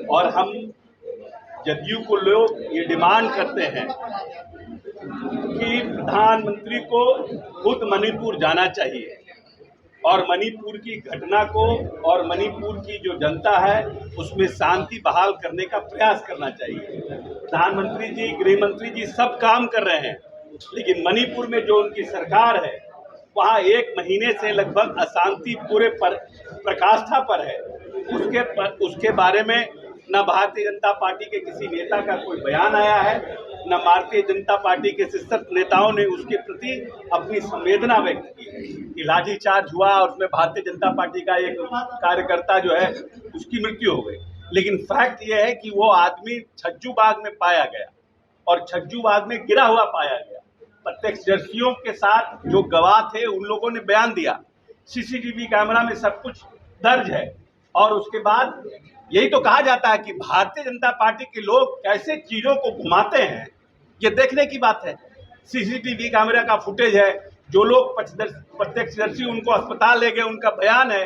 और हम जदयू को लोग ये डिमांड करते हैं कि प्रधानमंत्री को खुद मणिपुर जाना चाहिए और मणिपुर की घटना को और मणिपुर की जो जनता है उसमें शांति बहाल करने का प्रयास करना चाहिए। प्रधानमंत्री जी, गृह मंत्री जी सब काम कर रहे हैं, लेकिन मणिपुर में जो उनकी सरकार है वहाँ 1 महीने से लगभग अशांति पूरे प्रकाष्ठा पर है। उसके बारे में न भारतीय जनता पार्टी के किसी नेता का कोई बयान आया है, न भारतीय जनता पार्टी के शीर्ष नेताओं ने उसके प्रति अपनी संवेदना व्यक्त की कि लाठीचार्ज हुआ और उसमें भारतीय जनता पार्टी का एक कार्यकर्ता जो है उसकी मृत्यु हो गई। लेकिन फैक्ट ये है कि वो आदमी छज्जू बाग में पाया गया और छज्जू बाग में गिरा हुआ पाया गया। प्रत्यक्षदर्शियों के साथ जो गवाह थे उन लोगों ने बयान दिया, सीसीटीवी कैमरा में सब कुछ दर्ज है। और उसके बाद यही तो कहा जाता है कि भारतीय जनता पार्टी के लोग कैसे चीजों को घुमाते हैं, ये देखने की बात है। सीसीटीवी कैमरा का फुटेज है, जो लोग प्रत्यक्षदर्शी उनको अस्पताल ले गए उनका बयान है,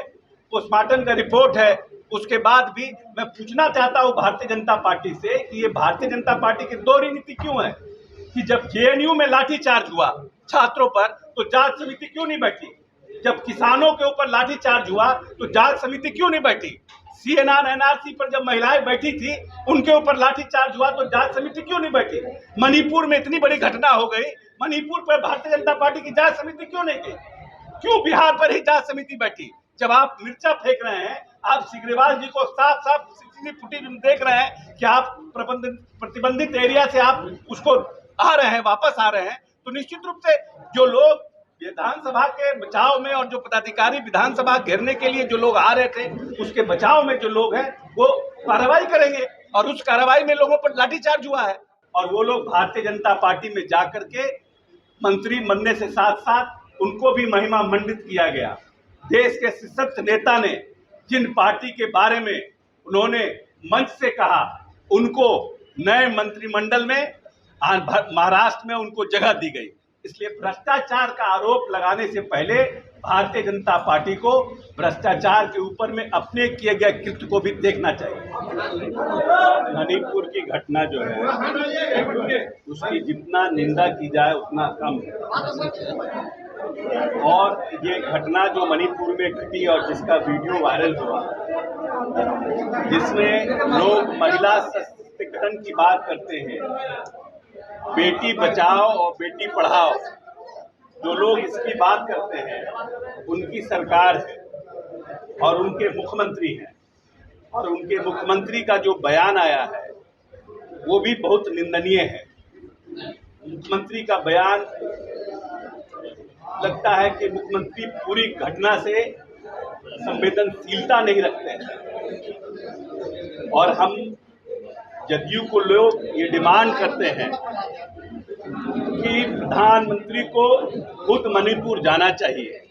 पोस्टमार्टम का रिपोर्ट है। उसके बाद भी मैं पूछना चाहता हूँ भारतीय जनता पार्टी से कि ये भारतीय जनता पार्टी की दोहरी नीति क्यों है कि जब जेएनयू में लाठीचार्ज हुआ छात्रों पर तो जांच समिति क्यों नहीं बैठी, जब किसानों के ऊपर लाठीचार्ज हुआ तो जांच समिति क्यों नहीं बैठी, सीएनआर एनआरसी पर जब महिलाएं बैठी थी उनके ऊपर लाठीचार्ज हुआ तो जांच समिति क्यों नहीं बैठी। मणिपुर में इतनी बड़ी घटना हो गई, मणिपुर पर भारतीय जनता पार्टी की जांच समिति क्यों नहीं गई, क्यों बिहार पर ही जांच समिति बैठी। जब आप मिर्चा फेंक रहे हैं, आप सिग्रीवाल जी को साफ साफ सीसीटीवी फुटेज में देख रहे हैं कि आप प्रतिबंधित एरिया से आप उसको आ रहे हैं, वापस आ रहे हैं, तो निश्चित रूप से जो लोग विधानसभा के बचाव में और जो पदाधिकारी विधानसभा घेरने के लिए जो लोग आ रहे थे उसके बचाव में जो लोग हैं वो कार्रवाई करेंगे। और उस कार्रवाई में लोगों पर लाठीचार्ज हुआ है और वो लोग भारतीय जनता पार्टी में जाकर के मंत्री बनने से साथ साथ उनको भी महिमा मंडित किया गया। देश के शीर्ष नेता ने जिन पार्टी के बारे में उन्होंने मंच से कहा, उनको नए मंत्रिमंडल में महाराष्ट्र में उनको जगह दी गई। इसलिए भ्रष्टाचार का आरोप लगाने से पहले भारतीय जनता पार्टी को भ्रष्टाचार के ऊपर में अपने किए गए कृत्य को भी देखना चाहिए। मणिपुर की घटना जो है उसकी जितना निंदा की जाए उतना कम है। और ये घटना जो मणिपुर में घटी और जिसका वीडियो वायरल हुआ, जिसमें लोग महिला सशक्तिकरण की बात करते हैं, बेटी बचाओ और बेटी पढ़ाओ, जो लोग इसकी बात करते हैं उनकी सरकार है और उनके मुख्यमंत्री हैं। और उनके मुख्यमंत्री का जो बयान आया है वो भी बहुत निंदनीय है। मुख्यमंत्री का बयान लगता है कि मुख्यमंत्री पूरी घटना से संवेदनशीलता नहीं रखते हैं। और हम जदयू को लोग ये डिमांड करते हैं कि प्रधानमंत्री को खुद मणिपुर जाना चाहिए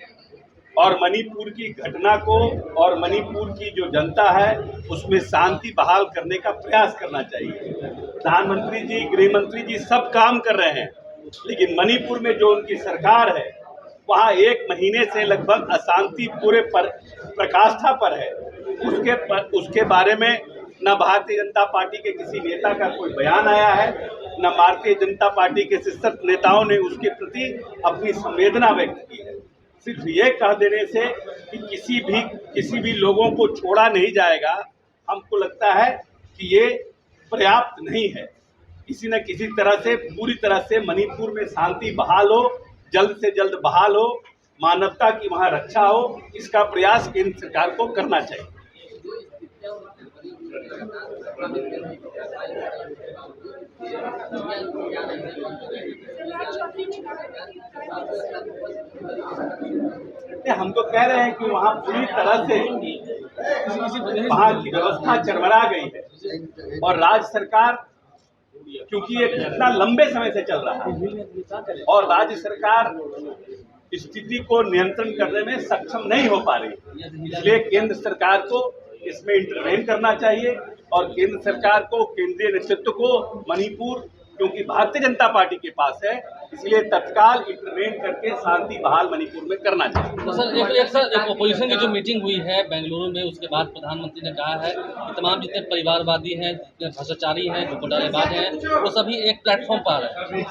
और मणिपुर की घटना को और मणिपुर की जो जनता है उसमें शांति बहाल करने का प्रयास करना चाहिए। प्रधानमंत्री जी, गृह मंत्री जी सब काम कर रहे हैं, लेकिन मणिपुर में जो उनकी सरकार है वहाँ 1 महीने से लगभग अशांति पूरे प्रकाष्ठा पर है। उसके बारे में न भारतीय जनता पार्टी के किसी नेता का कोई बयान आया है, न भारतीय जनता पार्टी के शीर्ष नेताओं ने उसके प्रति अपनी संवेदना व्यक्त की है। सिर्फ ये कह देने से कि किसी भी लोगों को छोड़ा नहीं जाएगा, हमको लगता है कि ये पर्याप्त नहीं है। किसी न किसी तरह से पूरी तरह से मणिपुर में शांति बहाल हो, जल्द से जल्द बहाल हो, मानवता की वहाँ रक्षा हो, इसका प्रयास केंद्र सरकार को करना चाहिए। हम तो कह रहे हैं कि वहाँ पूरी तरह से वहाँ की व्यवस्था चरमरा गई है और राज्य सरकार, क्योंकि ये घटना लंबे समय से चल रहा है और राज्य सरकार स्थिति को नियंत्रण करने में सक्षम नहीं हो पा रही, इसलिए केंद्र सरकार को इसमें इंटरवेन करना चाहिए और केंद्र सरकार को, केंद्रीय नेतृत्व को मणिपुर क्योंकि भारतीय जनता पार्टी के पास है, इसलिए तत्काल इंटरवेन करके शांति बहाल मणिपुर में करना चाहिए। तो सर एक ओपोजिशन की जो मीटिंग हुई है बेंगलुरु में, उसके बाद प्रधानमंत्री ने कहा है कि तमाम जितने परिवारवादी हैं, जितने भ्रष्टाचारी हैं, जो घोटालेबाज हैं, वो सभी एक प्लेटफॉर्म पर आ रहे हैं,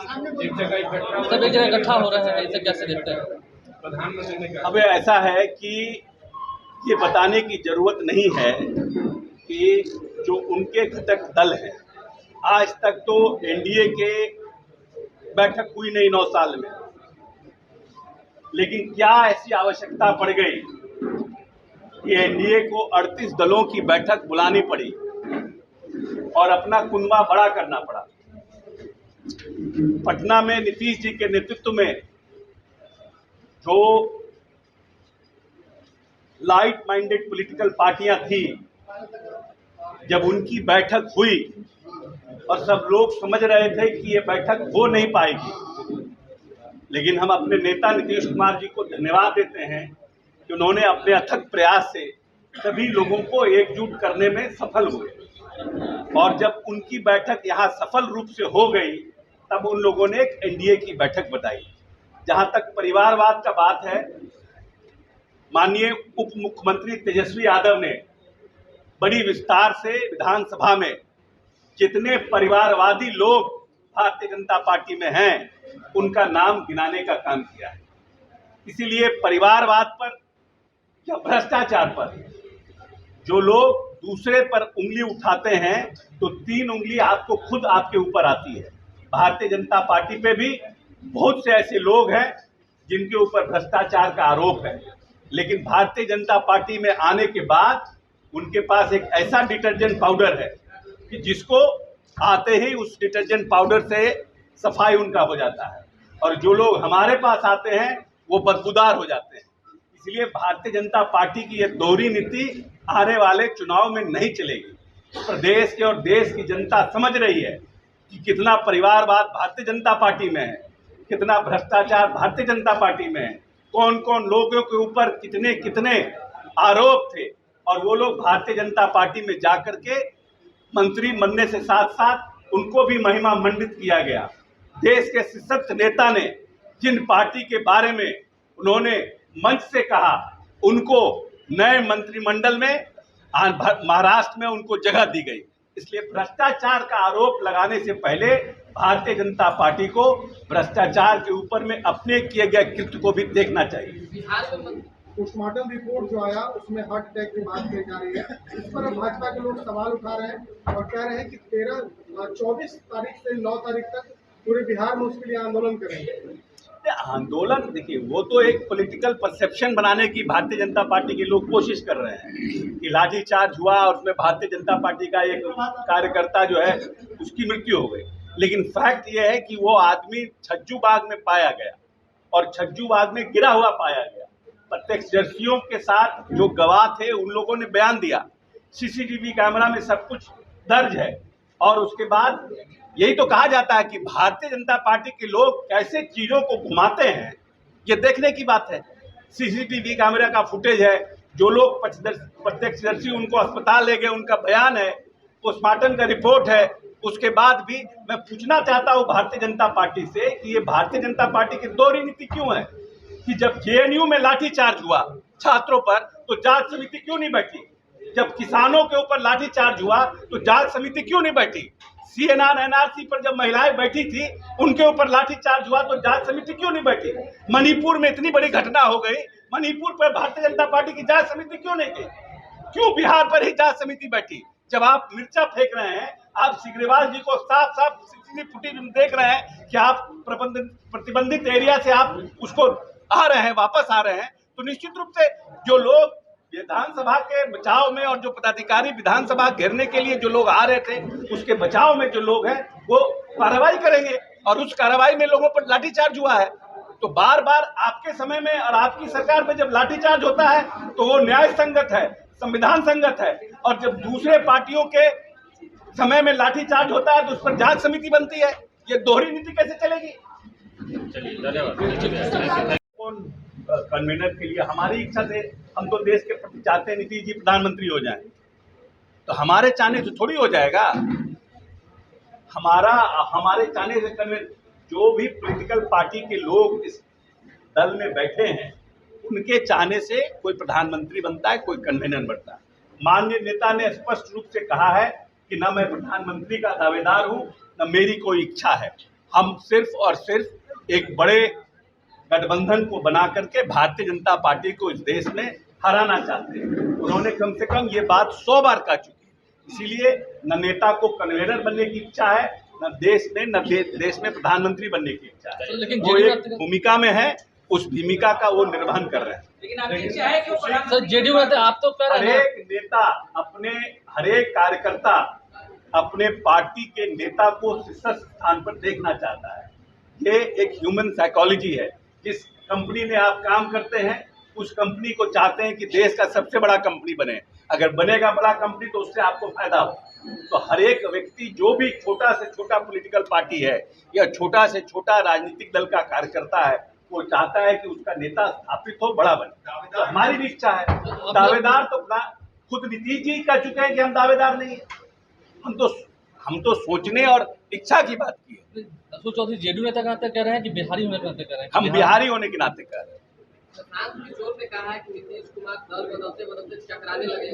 सब एक जगह इकट्ठा हो रहे हैं। इसे कैसे देखते हैं? अब ऐसा है कि ये बताने की जरूरत नहीं है कि जो उनके घटक दल हैं, आज तक तो एनडीए के बैठक हुई नहीं 9 साल में, लेकिन क्या ऐसी आवश्यकता पड़ गई कि एनडीए को 38 दलों की बैठक बुलानी पड़ी और अपना कुनबा बड़ा करना पड़ा। पटना में नीतीश जी के नेतृत्व में जो लाइट माइंडेड पॉलिटिकल पार्टियां थी, जब उनकी बैठक हुई और सब लोग समझ रहे थे कि ये बैठक हो नहीं पाएगी, लेकिन हम अपने नेता नीतीश कुमार जी को धन्यवाद देते हैं कि उन्होंने अपने अथक प्रयास से सभी लोगों को एकजुट करने में सफल हुए, और जब उनकी बैठक यहाँ सफल रूप से हो गई तब उन लोगों ने एक एनडीए की बैठक बताई। जहां तक परिवारवाद का बात है, माननीय उप मुख्यमंत्री तेजस्वी यादव ने बड़ी विस्तार से विधानसभा में जितने परिवारवादी लोग भारतीय जनता पार्टी में हैं उनका नाम गिनाने का काम किया है। इसीलिए परिवारवाद पर या भ्रष्टाचार पर जो लोग दूसरे पर उंगली उठाते हैं तो 3 उंगली आपको खुद आपके ऊपर आती है। भारतीय जनता पार्टी पे भी बहुत से ऐसे लोग हैं जिनके ऊपर भ्रष्टाचार का आरोप है, लेकिन भारतीय जनता पार्टी में आने के बाद उनके पास एक ऐसा डिटर्जेंट पाउडर है कि जिसको आते ही उस डिटर्जेंट पाउडर से सफाई उनका हो जाता है, और जो लोग हमारे पास आते हैं वो बदबूदार हो जाते हैं। इसलिए भारतीय जनता पार्टी की ये दोहरी नीति आने वाले चुनाव में नहीं चलेगी। प्रदेश के और देश की जनता समझ रही है कि कितना परिवारवाद भारतीय जनता पार्टी में है, कितना भ्रष्टाचार भारतीय जनता पार्टी में है, कौन कौन लोगों के ऊपर कितने कितने आरोप थे, और वो लोग भारतीय जनता पार्टी में जाकर के मंत्री बनने से साथ साथ उनको भी महिमा मंडित किया गया। देश के सशक्त नेता ने जिन पार्टी के बारे में उन्होंने मंच से कहा, उनको नए मंत्रिमंडल में महाराष्ट्र में उनको जगह दी गई। इसलिए भ्रष्टाचार का आरोप लगाने से पहले भारतीय जनता पार्टी को भ्रष्टाचार के ऊपर में अपने किए गए कृत्य को भी देखना चाहिए। पोस्टमार्टम रिपोर्ट जो आया उसमें हार्ट अटैक की बात कही जा रही है, इस पर अब भाजपा के लोग सवाल उठा रहे हैं और कह रहे हैं कि 24 तारीख से 9 तारीख तक पूरे बिहार में उसके लिए आंदोलन करेंगे। आंदोलन देखिए, वो तो एक पॉलिटिकल परसेप्शन बनाने की भारतीय जनता पार्टी के लोग कोशिश कर रहे हैं कि लाठीचार्ज हुआ और उसमें भारतीय जनता पार्टी का एक कार्यकर्ता जो है उसकी मृत्यु हो गई, लेकिन फैक्ट ये है कि वो आदमी छज्जू बाग में पाया गया और छज्जू बाग में गिरा हुआ पाया गया। प्रत्यक्षदर्शियों के साथ जो गवाह थे उन लोगों ने बयान दिया, सीसीटीवी कैमरा में सब कुछ दर्ज है, और उसके बाद यही तो कहा जाता है कि भारतीय जनता पार्टी के लोग कैसे चीजों को घुमाते हैं, ये देखने की बात है। सीसीटीवी कैमरा का फुटेज है, जो लोग प्रत्यक्षदर्शी उनको अस्पताल ले गए उनका बयान है, पोस्टमार्टम का रिपोर्ट है। उसके बाद भी मैं पूछना चाहता हूँ भारतीय जनता पार्टी से कि ये भारतीय जनता पार्टी की दोहरी नीति क्यों है कि जब जेएनयू में लाठीचार्ज हुआ छात्रों पर तो जांच समिति क्यों नहीं बैठी, जब किसानों के ऊपर लाठीचार्ज हुआ तो जांच समिति क्यों नहीं बैठी, सीएनआर एनआरसी पर जब महिलाएं बैठी थी उनके ऊपर लाठीचार्ज हुआ तो जांच समिति क्यों नहीं बैठी, मणिपुर में इतनी बड़ी घटना हो गई, मणिपुर पर भारतीय जनता पार्टी की जांच समिति क्यों नहीं गई, क्यों बिहार पर ही जांच समिति बैठी। जब आप मिर्चा फेंक रहे हैं, आप सिग्रीवाल जी को साफ साफ सीसीटीवी फुटेज में देख रहे हैं कि आप प्रतिबंधित एरिया से आप उसको आ रहे हैं, वापस आ रहे हैं, तो निश्चित रूप से जो लोग विधानसभा के बचाव में और जो पदाधिकारी विधानसभा घेरने के लिए जो लोग आ रहे थे उसके बचाव में जो लोग हैं वो कार्रवाई करेंगे, और उस कार्रवाई में लोगों पर लाठीचार्ज हुआ है। तो बार बार आपके समय में और आपकी सरकार में जब लाठीचार्ज होता है तो वो न्याय संगत है, संविधान संगत है, और जब दूसरे पार्टियों के समय में लाठीचार्ज होता है तो उस पर जांच समिति बनती है। ये दोहरी नीति कैसे चलेगी? कन्वीनर के लिए हमारी इच्छा से हम तो देश के प्रति चाहते हैं नीतीश जी प्रधानमंत्री हो जाएं, तो हमारे चाहने से थोड़ी हो जाएगा। हमारे चाहने से कन्वेंस जो भी पॉलिटिकल पार्टी के लोग इस दल में बैठे हैं उनके चाहने से कोई प्रधानमंत्री बनता है, कोई कन्वेनर बनता है। माननीय नेता ने स्पष्ट रूप से कहा है कि न मैं प्रधानमंत्री का दावेदार हूं, न मेरी कोई इच्छा है। हम सिर्फ और सिर्फ एक बड़े गठबंधन को बना करके भारतीय जनता पार्टी को इस देश में हराना चाहते हैं। उन्होंने कम से कम ये बात 100 बार कह चुकी है। इसीलिए न नेता को कन्वेनर बनने की इच्छा है, न देश में प्रधानमंत्री बनने की इच्छा है। लेकिन वो एक भूमिका में है, उस भूमिका का वो निर्वहन कर रहे हैं। लेकिन आपकी इच्छा है कि सर जेडीयू में आप तो कह रहे हैं हरेक नेता हरेक कार्यकर्ता अपने पार्टी के नेता को शीर्ष स्थान पर देखना चाहता है। ये एक ह्यूमन साइकोलॉजी है। जिस कंपनी में आप काम करते हैं उस कंपनी को चाहते हैं कि देश का सबसे बड़ा कंपनी बने। अगर बनेगा बड़ा कंपनी तो उससे आपको फायदा हो। तो हर एक व्यक्ति जो भी छोटा से छोटा पॉलिटिकल पार्टी है या छोटा से छोटा राजनीतिक दल का कार्यकर्ता है वो चाहता है कि उसका नेता स्थापित हो, बड़ा बने। तो हमारी भी इच्छा है। दावेदार तो खुद नीतीश जी कह चुके हैं कि हम दावेदार नहीं है। हम तो सोचने और इच्छा की बात की है। अशोक चौधरी जेडीयू नेता के नाते कह रहे हैं कि बिहारी होने के नाते कह रहे हैं? हम बिहारी होने के नाते कह रहे हैं। किशोर ने कहा है कि नीतीश कुमार दल बदलते बदलते चकराने लगे।